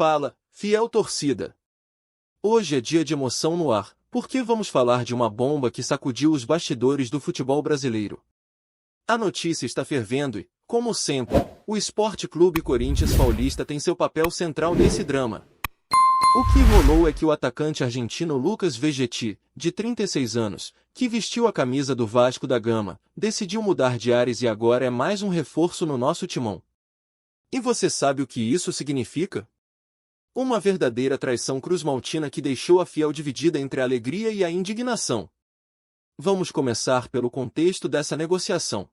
Fala, fiel torcida! Hoje é dia de emoção no ar, porque vamos falar de uma bomba que sacudiu os bastidores do futebol brasileiro. A notícia está fervendo e, como sempre, o Sport Clube Corinthians Paulista tem seu papel central nesse drama. O que rolou é que o atacante argentino Lucas Vegetti, de 36 anos, que vestiu a camisa do Vasco da Gama, decidiu mudar de ares e agora é mais um reforço no nosso timão. E você sabe o que isso significa? Uma verdadeira traição cruzmaltina que deixou a fiel dividida entre a alegria e a indignação. Vamos começar pelo contexto dessa negociação.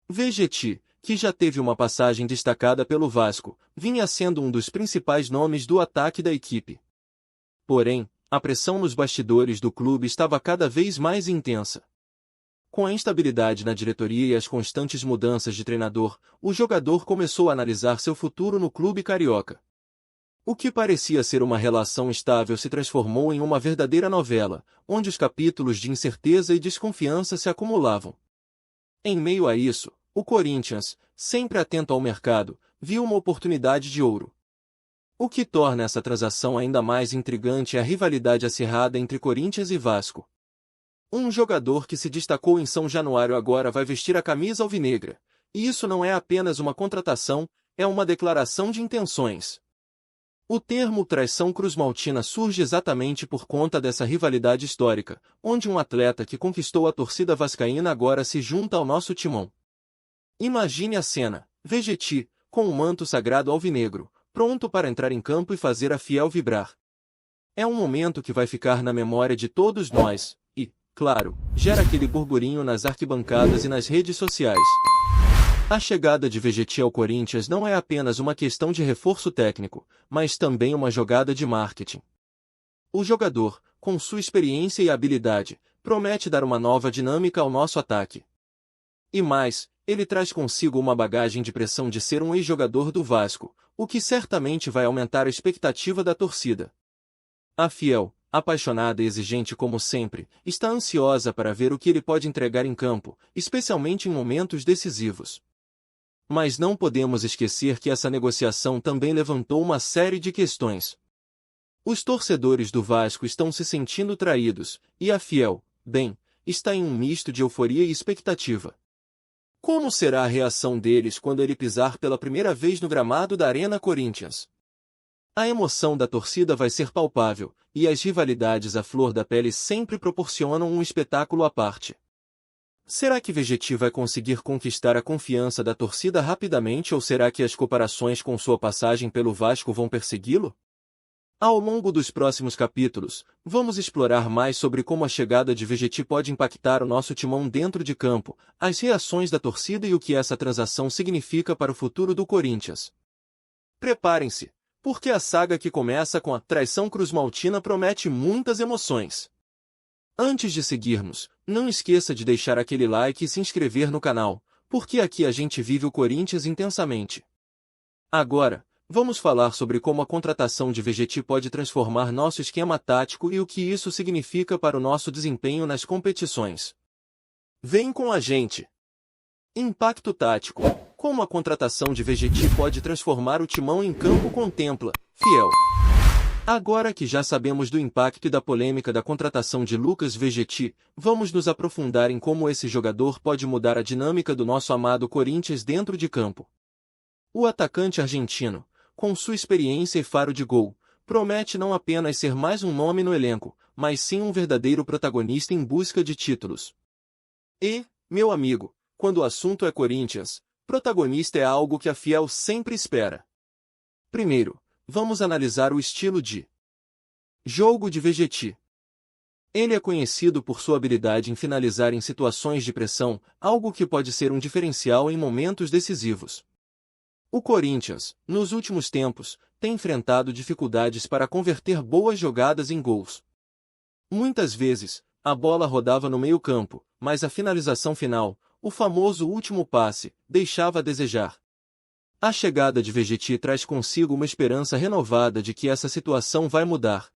Vegetti, que já teve uma passagem destacada pelo Vasco, vinha sendo um dos principais nomes do ataque da equipe. Porém, a pressão nos bastidores do clube estava cada vez mais intensa. Com a instabilidade na diretoria e as constantes mudanças de treinador, o jogador começou a analisar seu futuro no clube carioca. O que parecia ser uma relação estável se transformou em uma verdadeira novela, onde os capítulos de incerteza e desconfiança se acumulavam. Em meio a isso, o Corinthians, sempre atento ao mercado, viu uma oportunidade de ouro. O que torna essa transação ainda mais intrigante é a rivalidade acirrada entre Corinthians e Vasco. Um jogador que se destacou em São Januário agora vai vestir a camisa alvinegra, e isso não é apenas uma contratação, é uma declaração de intenções. O termo traição cruzmaltina surge exatamente por conta dessa rivalidade histórica, onde um atleta que conquistou a torcida vascaína agora se junta ao nosso timão. Imagine a cena, Vegetti, com o manto sagrado alvinegro, pronto para entrar em campo e fazer a fiel vibrar. É um momento que vai ficar na memória de todos nós, e, claro, gera aquele burburinho nas arquibancadas e nas redes sociais. A chegada de Vegetti ao Corinthians não é apenas uma questão de reforço técnico, mas também uma jogada de marketing. O jogador, com sua experiência e habilidade, promete dar uma nova dinâmica ao nosso ataque. E mais, ele traz consigo uma bagagem de pressão de ser um ex-jogador do Vasco, o que certamente vai aumentar a expectativa da torcida. A fiel, apaixonada e exigente como sempre, está ansiosa para ver o que ele pode entregar em campo, especialmente em momentos decisivos. Mas não podemos esquecer que essa negociação também levantou uma série de questões. Os torcedores do Vasco estão se sentindo traídos, e a fiel, bem, está em um misto de euforia e expectativa. Como será a reação deles quando ele pisar pela primeira vez no gramado da Arena Corinthians? A emoção da torcida vai ser palpável, e as rivalidades à flor da pele sempre proporcionam um espetáculo à parte. Será que Vegetti vai conseguir conquistar a confiança da torcida rapidamente ou será que as comparações com sua passagem pelo Vasco vão persegui-lo? Ao longo dos próximos capítulos, vamos explorar mais sobre como a chegada de Vegetti pode impactar o nosso timão dentro de campo, as reações da torcida e o que essa transação significa para o futuro do Corinthians. Preparem-se, porque a saga que começa com a traição cruzmaltina promete muitas emoções. Antes de seguirmos, não esqueça de deixar aquele like e se inscrever no canal, porque aqui a gente vive o Corinthians intensamente. Agora, vamos falar sobre como a contratação de Vegetti pode transformar nosso esquema tático e o que isso significa para o nosso desempenho nas competições. Vem com a gente! Impacto tático. Como a contratação de Vegetti pode transformar o timão em campo contempla, fiel. Agora que já sabemos do impacto e da polêmica da contratação de Lucas Vegetti, vamos nos aprofundar em como esse jogador pode mudar a dinâmica do nosso amado Corinthians dentro de campo. O atacante argentino, com sua experiência e faro de gol, promete não apenas ser mais um nome no elenco, mas sim um verdadeiro protagonista em busca de títulos. E, meu amigo, quando o assunto é Corinthians, protagonista é algo que a fiel sempre espera. Primeiro, vamos analisar o estilo de jogo de Vegetti. Ele é conhecido por sua habilidade em finalizar em situações de pressão, algo que pode ser um diferencial em momentos decisivos. O Corinthians, nos últimos tempos, tem enfrentado dificuldades para converter boas jogadas em gols. Muitas vezes, a bola rodava no meio-campo, mas a finalização final, o famoso último passe, deixava a desejar. A chegada de Vegetti traz consigo uma esperança renovada de que essa situação vai mudar.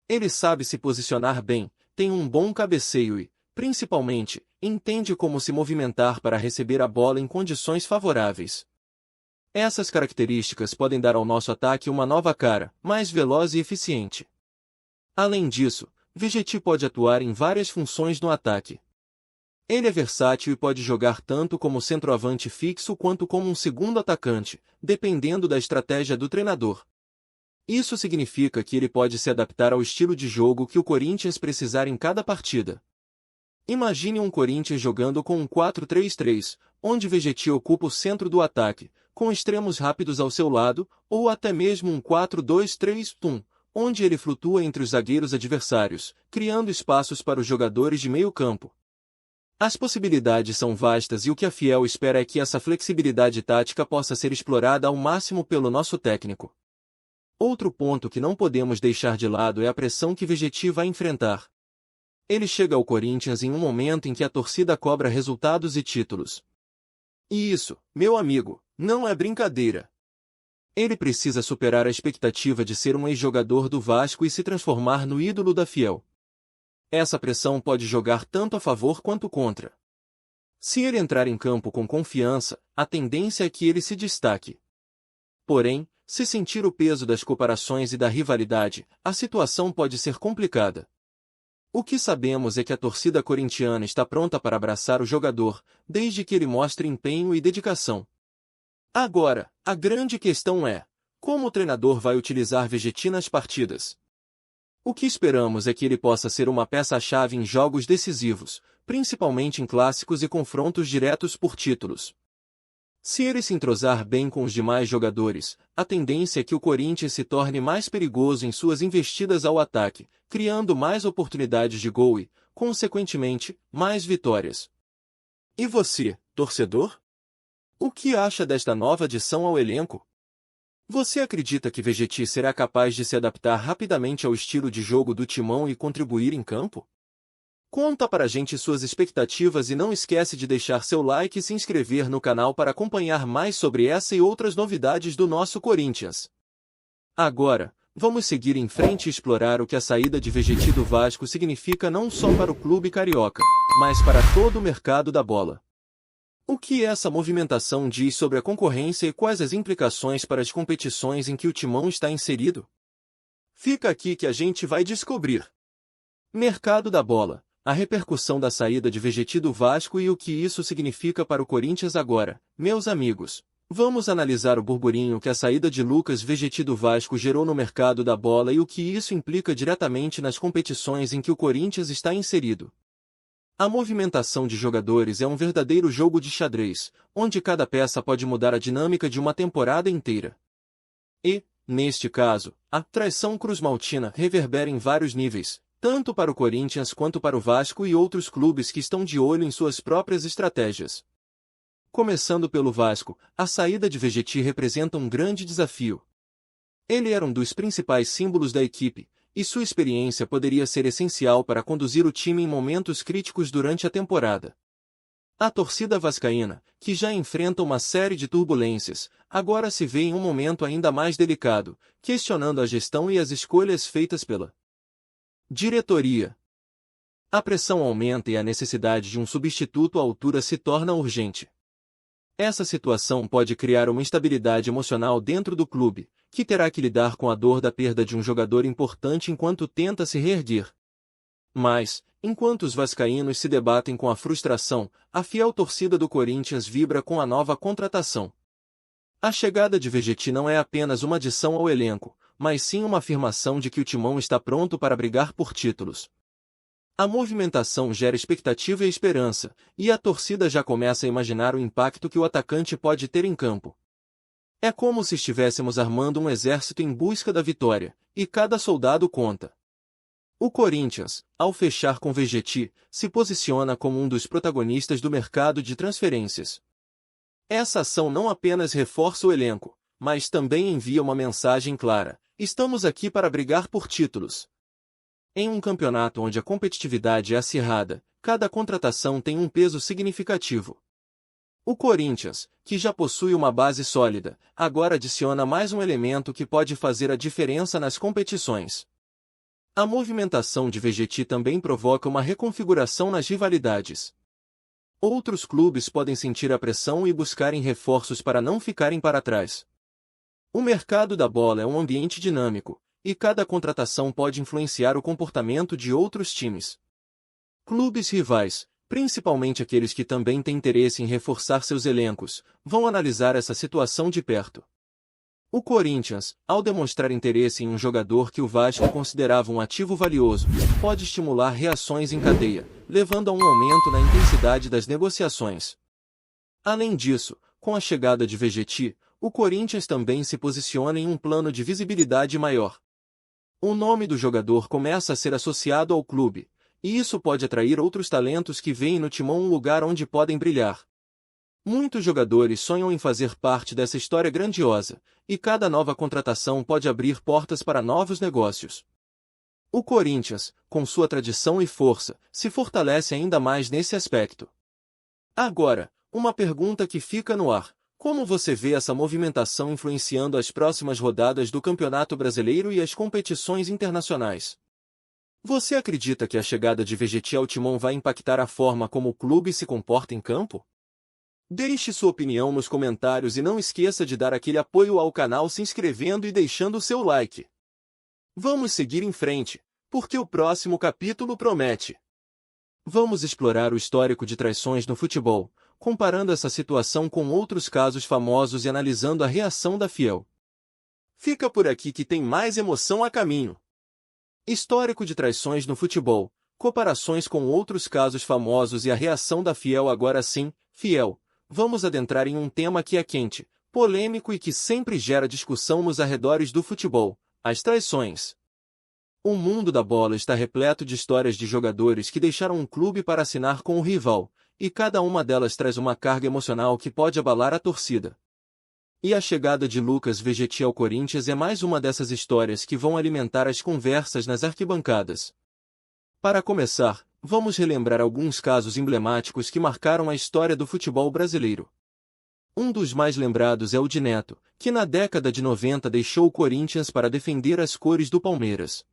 Ele sabe se posicionar bem, tem um bom cabeceio e, principalmente, entende como se movimentar para receber a bola em condições favoráveis. Essas características podem dar ao nosso ataque uma nova cara, mais veloz e eficiente. Além disso, Vegetti pode atuar em várias funções no ataque. Ele é versátil e pode jogar tanto como centroavante fixo quanto como um segundo atacante, dependendo da estratégia do treinador. Isso significa que ele pode se adaptar ao estilo de jogo que o Corinthians precisar em cada partida. Imagine um Corinthians jogando com um 4-3-3, onde Vegetti ocupa o centro do ataque, com extremos rápidos ao seu lado, ou até mesmo um 4-2-3-1, onde ele flutua entre os zagueiros adversários, criando espaços para os jogadores de meio campo. As possibilidades são vastas e o que a Fiel espera é que essa flexibilidade tática possa ser explorada ao máximo pelo nosso técnico. Outro ponto que não podemos deixar de lado é a pressão que Vegetti vai enfrentar. Ele chega ao Corinthians em um momento em que a torcida cobra resultados e títulos. E isso, meu amigo, não é brincadeira. Ele precisa superar a expectativa de ser um ex-jogador do Vasco e se transformar no ídolo da Fiel. Essa pressão pode jogar tanto a favor quanto contra. Se ele entrar em campo com confiança, a tendência é que ele se destaque. Porém, se sentir o peso das comparações e da rivalidade, a situação pode ser complicada. O que sabemos é que a torcida corintiana está pronta para abraçar o jogador, desde que ele mostre empenho e dedicação. Agora, a grande questão é: como o treinador vai utilizar Vegetti nas partidas? O que esperamos é que ele possa ser uma peça-chave em jogos decisivos, principalmente em clássicos e confrontos diretos por títulos. Se ele se entrosar bem com os demais jogadores, a tendência é que o Corinthians se torne mais perigoso em suas investidas ao ataque, criando mais oportunidades de gol e, consequentemente, mais vitórias. E você, torcedor? O que acha desta nova adição ao elenco? Você acredita que Vegetti será capaz de se adaptar rapidamente ao estilo de jogo do Timão e contribuir em campo? Conta pra gente suas expectativas e não esquece de deixar seu like e se inscrever no canal para acompanhar mais sobre essa e outras novidades do nosso Corinthians. Agora, vamos seguir em frente e explorar o que a saída de Vegetti do Vasco significa não só para o clube carioca, mas para todo o mercado da bola. O que essa movimentação diz sobre a concorrência e quais as implicações para as competições em que o Timão está inserido? Fica aqui que a gente vai descobrir. Mercado da bola. A repercussão da saída de Vegetti do Vasco e o que isso significa para o Corinthians agora. Meus amigos, vamos analisar o burburinho que a saída de Lucas Vegetti do Vasco gerou no mercado da bola e o que isso implica diretamente nas competições em que o Corinthians está inserido. A movimentação de jogadores é um verdadeiro jogo de xadrez, onde cada peça pode mudar a dinâmica de uma temporada inteira. E, neste caso, a traição cruzmaltina reverbera em vários níveis, tanto para o Corinthians quanto para o Vasco e outros clubes que estão de olho em suas próprias estratégias. Começando pelo Vasco, a saída de Vegetti representa um grande desafio. Ele era um dos principais símbolos da equipe, e sua experiência poderia ser essencial para conduzir o time em momentos críticos durante a temporada. A torcida vascaína, que já enfrenta uma série de turbulências, agora se vê em um momento ainda mais delicado, questionando a gestão e as escolhas feitas pela diretoria. A pressão aumenta e a necessidade de um substituto à altura se torna urgente. Essa situação pode criar uma instabilidade emocional dentro do clube, que terá que lidar com a dor da perda de um jogador importante enquanto tenta se reerguer. Mas, enquanto os vascaínos se debatem com a frustração, a fiel torcida do Corinthians vibra com a nova contratação. A chegada de Vegetti não é apenas uma adição ao elenco, mas sim uma afirmação de que o Timão está pronto para brigar por títulos. A movimentação gera expectativa e esperança, e a torcida já começa a imaginar o impacto que o atacante pode ter em campo. É como se estivéssemos armando um exército em busca da vitória, e cada soldado conta. O Corinthians, ao fechar com Vegetti, se posiciona como um dos protagonistas do mercado de transferências. Essa ação não apenas reforça o elenco, mas também envia uma mensagem clara: estamos aqui para brigar por títulos. Em um campeonato onde a competitividade é acirrada, cada contratação tem um peso significativo. O Corinthians, que já possui uma base sólida, agora adiciona mais um elemento que pode fazer a diferença nas competições. A movimentação de Vegetti também provoca uma reconfiguração nas rivalidades. Outros clubes podem sentir a pressão e buscarem reforços para não ficarem para trás. O mercado da bola é um ambiente dinâmico, e cada contratação pode influenciar o comportamento de outros times. Clubes rivais, principalmente aqueles que também têm interesse em reforçar seus elencos, vão analisar essa situação de perto. O Corinthians, ao demonstrar interesse em um jogador que o Vasco considerava um ativo valioso, pode estimular reações em cadeia, levando a um aumento na intensidade das negociações. Além disso, com a chegada de Vegetti, o Corinthians também se posiciona em um plano de visibilidade maior. O nome do jogador começa a ser associado ao clube, e isso pode atrair outros talentos que veem no Timão um lugar onde podem brilhar. Muitos jogadores sonham em fazer parte dessa história grandiosa, e cada nova contratação pode abrir portas para novos negócios. O Corinthians, com sua tradição e força, se fortalece ainda mais nesse aspecto. Agora, uma pergunta que fica no ar: como você vê essa movimentação influenciando as próximas rodadas do Campeonato Brasileiro e as competições internacionais? Você acredita que a chegada de Vegetti ao Timão vai impactar a forma como o clube se comporta em campo? Deixe sua opinião nos comentários e não esqueça de dar aquele apoio ao canal se inscrevendo e deixando o seu like. Vamos seguir em frente, porque o próximo capítulo promete. Vamos explorar o histórico de traições no futebol, comparando essa situação com outros casos famosos e analisando a reação da Fiel. Fica por aqui que tem mais emoção a caminho. Histórico de traições no futebol, comparações com outros casos famosos e a reação da Fiel. Agora sim, Fiel, vamos adentrar em um tema que é quente, polêmico e que sempre gera discussão nos arredores do futebol: as traições. O mundo da bola está repleto de histórias de jogadores que deixaram um clube para assinar com o rival, e cada uma delas traz uma carga emocional que pode abalar a torcida. E a chegada de Lucas Vegetti ao Corinthians é mais uma dessas histórias que vão alimentar as conversas nas arquibancadas. Para começar, vamos relembrar alguns casos emblemáticos que marcaram a história do futebol brasileiro. Um dos mais lembrados é o de Neto, que na década de 90 deixou o Corinthians para defender as cores do Palmeiras.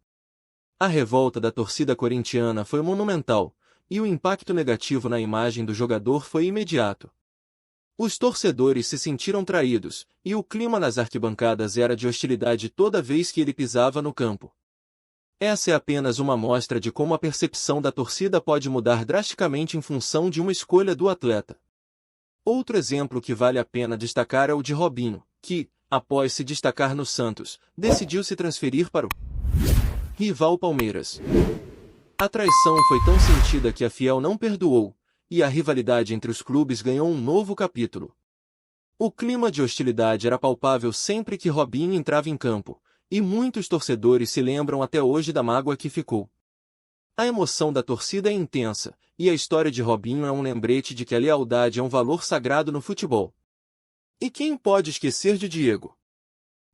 A revolta da torcida corintiana foi monumental, e o impacto negativo na imagem do jogador foi imediato. Os torcedores se sentiram traídos, e o clima nas arquibancadas era de hostilidade toda vez que ele pisava no campo. Essa é apenas uma amostra de como a percepção da torcida pode mudar drasticamente em função de uma escolha do atleta. Outro exemplo que vale a pena destacar é o de Robinho, que, após se destacar no Santos, decidiu se transferir para o rival Palmeiras. A traição foi tão sentida que a Fiel não perdoou, e a rivalidade entre os clubes ganhou um novo capítulo. O clima de hostilidade era palpável sempre que Robinho entrava em campo, e muitos torcedores se lembram até hoje da mágoa que ficou. A emoção da torcida é intensa, e a história de Robinho é um lembrete de que a lealdade é um valor sagrado no futebol. E quem pode esquecer de Diego?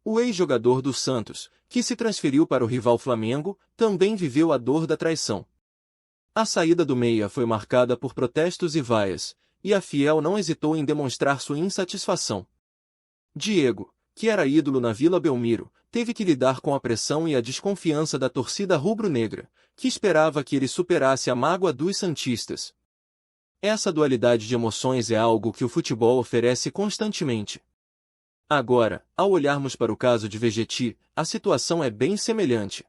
O ex-jogador do Santos, que se transferiu para o rival Flamengo, também viveu a dor da traição. A saída do meia foi marcada por protestos e vaias, e a Fiel não hesitou em demonstrar sua insatisfação. Diego, que era ídolo na Vila Belmiro, teve que lidar com a pressão e a desconfiança da torcida rubro-negra, que esperava que ele superasse a mágoa dos santistas. Essa dualidade de emoções é algo que o futebol oferece constantemente. Agora, ao olharmos para o caso de Vegetti, a situação é bem semelhante.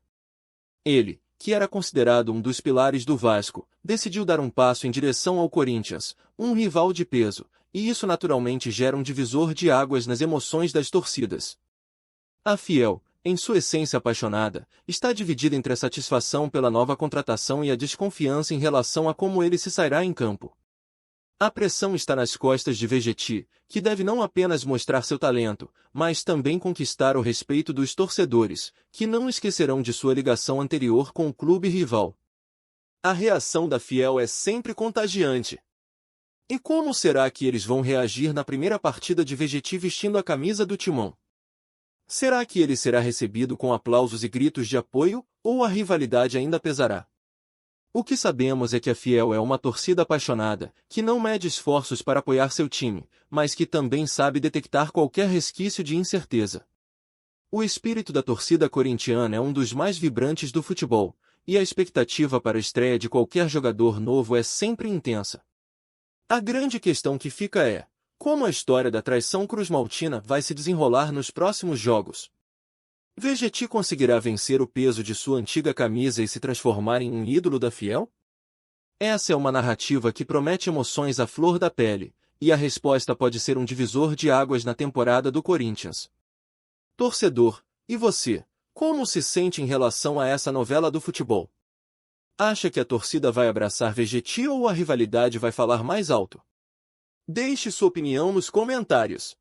Ele, que era considerado um dos pilares do Vasco, decidiu dar um passo em direção ao Corinthians, um rival de peso, e isso naturalmente gera um divisor de águas nas emoções das torcidas. A Fiel, em sua essência apaixonada, está dividida entre a satisfação pela nova contratação e a desconfiança em relação a como ele se sairá em campo. A pressão está nas costas de Vegetti, que deve não apenas mostrar seu talento, mas também conquistar o respeito dos torcedores, que não esquecerão de sua ligação anterior com o clube rival. A reação da Fiel é sempre contagiante. E como será que eles vão reagir na primeira partida de Vegetti vestindo a camisa do Timão? Será que ele será recebido com aplausos e gritos de apoio, ou a rivalidade ainda pesará? O que sabemos é que a Fiel é uma torcida apaixonada, que não mede esforços para apoiar seu time, mas que também sabe detectar qualquer resquício de incerteza. O espírito da torcida corintiana é um dos mais vibrantes do futebol, e a expectativa para a estreia de qualquer jogador novo é sempre intensa. A grande questão que fica é: como a história da traição cruzmaltina vai se desenrolar nos próximos jogos? Vegetti conseguirá vencer o peso de sua antiga camisa e se transformar em um ídolo da Fiel? Essa é uma narrativa que promete emoções à flor da pele, e a resposta pode ser um divisor de águas na temporada do Corinthians. Torcedor, e você? Como se sente em relação a essa novela do futebol? Acha que a torcida vai abraçar Vegetti ou a rivalidade vai falar mais alto? Deixe sua opinião nos comentários.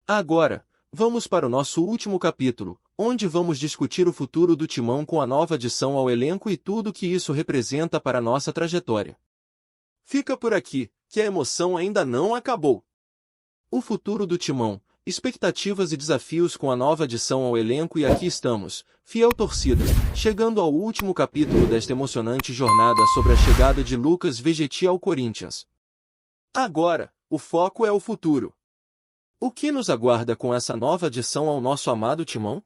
Agora, vamos para o nosso último capítulo, onde vamos discutir o futuro do Timão com a nova adição ao elenco e tudo o que isso representa para a nossa trajetória. Fica por aqui, que a emoção ainda não acabou. O futuro do Timão, expectativas e desafios com a nova adição ao elenco, e aqui estamos, fiel torcida, chegando ao último capítulo desta emocionante jornada sobre a chegada de Lucas Vegetti ao Corinthians. Agora, o foco é o futuro. O que nos aguarda com essa nova adição ao nosso amado Timão?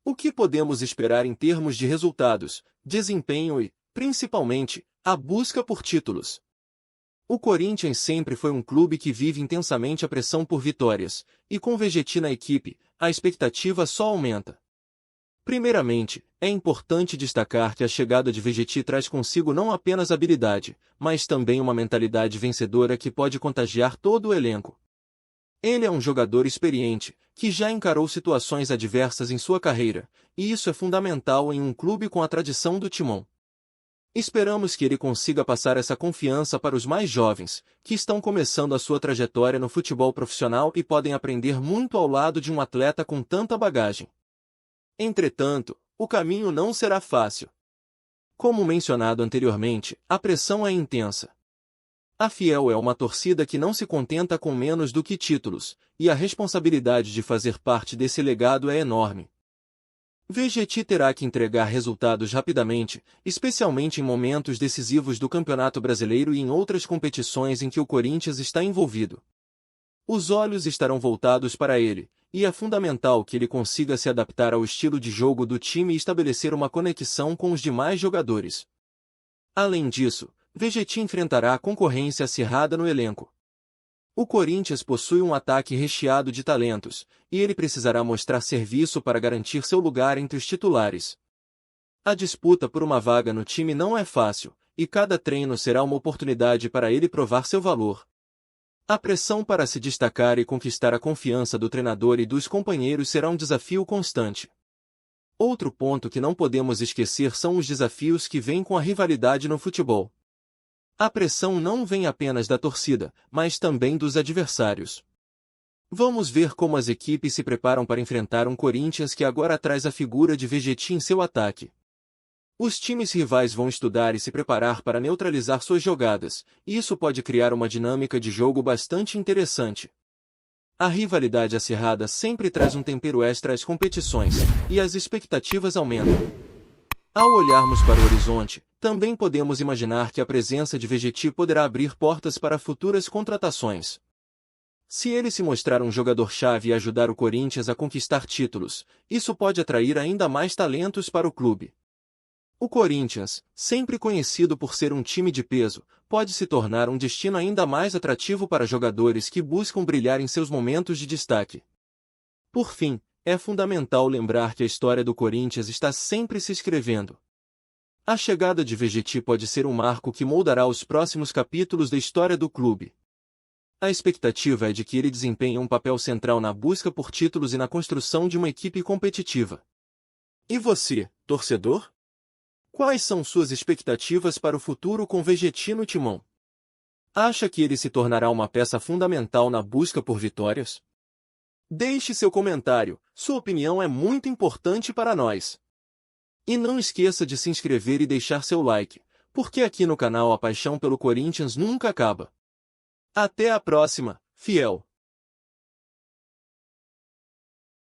O que podemos esperar em termos de resultados, desempenho e, principalmente, a busca por títulos? O Corinthians sempre foi um clube que vive intensamente a pressão por vitórias, e com Vegetti na equipe, a expectativa só aumenta. Primeiramente, é importante destacar que a chegada de Vegetti traz consigo não apenas habilidade, mas também uma mentalidade vencedora que pode contagiar todo o elenco. Ele é um jogador experiente, que já encarou situações adversas em sua carreira, e isso é fundamental em um clube com a tradição do Timão. Esperamos que ele consiga passar essa confiança para os mais jovens, que estão começando a sua trajetória no futebol profissional e podem aprender muito ao lado de um atleta com tanta bagagem. Entretanto, o caminho não será fácil. Como mencionado anteriormente, a pressão é intensa. A Fiel é uma torcida que não se contenta com menos do que títulos, e a responsabilidade de fazer parte desse legado é enorme. Vegetti terá que entregar resultados rapidamente, especialmente em momentos decisivos do Campeonato Brasileiro e em outras competições em que o Corinthians está envolvido. Os olhos estarão voltados para ele, e é fundamental que ele consiga se adaptar ao estilo de jogo do time e estabelecer uma conexão com os demais jogadores. Além disso, Vegetti enfrentará a concorrência acirrada no elenco. O Corinthians possui um ataque recheado de talentos, e ele precisará mostrar serviço para garantir seu lugar entre os titulares. A disputa por uma vaga no time não é fácil, e cada treino será uma oportunidade para ele provar seu valor. A pressão para se destacar e conquistar a confiança do treinador e dos companheiros será um desafio constante. Outro ponto que não podemos esquecer são os desafios que vêm com a rivalidade no futebol. A pressão não vem apenas da torcida, mas também dos adversários. Vamos ver como as equipes se preparam para enfrentar um Corinthians que agora traz a figura de Vegetti em seu ataque. Os times rivais vão estudar e se preparar para neutralizar suas jogadas, e isso pode criar uma dinâmica de jogo bastante interessante. A rivalidade acirrada sempre traz um tempero extra às competições, e as expectativas aumentam. Ao olharmos para o horizonte, também podemos imaginar que a presença de Vegetti poderá abrir portas para futuras contratações. Se ele se mostrar um jogador-chave e ajudar o Corinthians a conquistar títulos, isso pode atrair ainda mais talentos para o clube. O Corinthians, sempre conhecido por ser um time de peso, pode se tornar um destino ainda mais atrativo para jogadores que buscam brilhar em seus momentos de destaque. Por fim, é fundamental lembrar que a história do Corinthians está sempre se escrevendo. A chegada de Vegetti pode ser um marco que moldará os próximos capítulos da história do clube. A expectativa é de que ele desempenhe um papel central na busca por títulos e na construção de uma equipe competitiva. E você, torcedor? Quais são suas expectativas para o futuro com Vegetti no Timão? Acha que ele se tornará uma peça fundamental na busca por vitórias? Deixe seu comentário, sua opinião é muito importante para nós. E não esqueça de se inscrever e deixar seu like, porque aqui no canal a paixão pelo Corinthians nunca acaba. Até a próxima, fiel!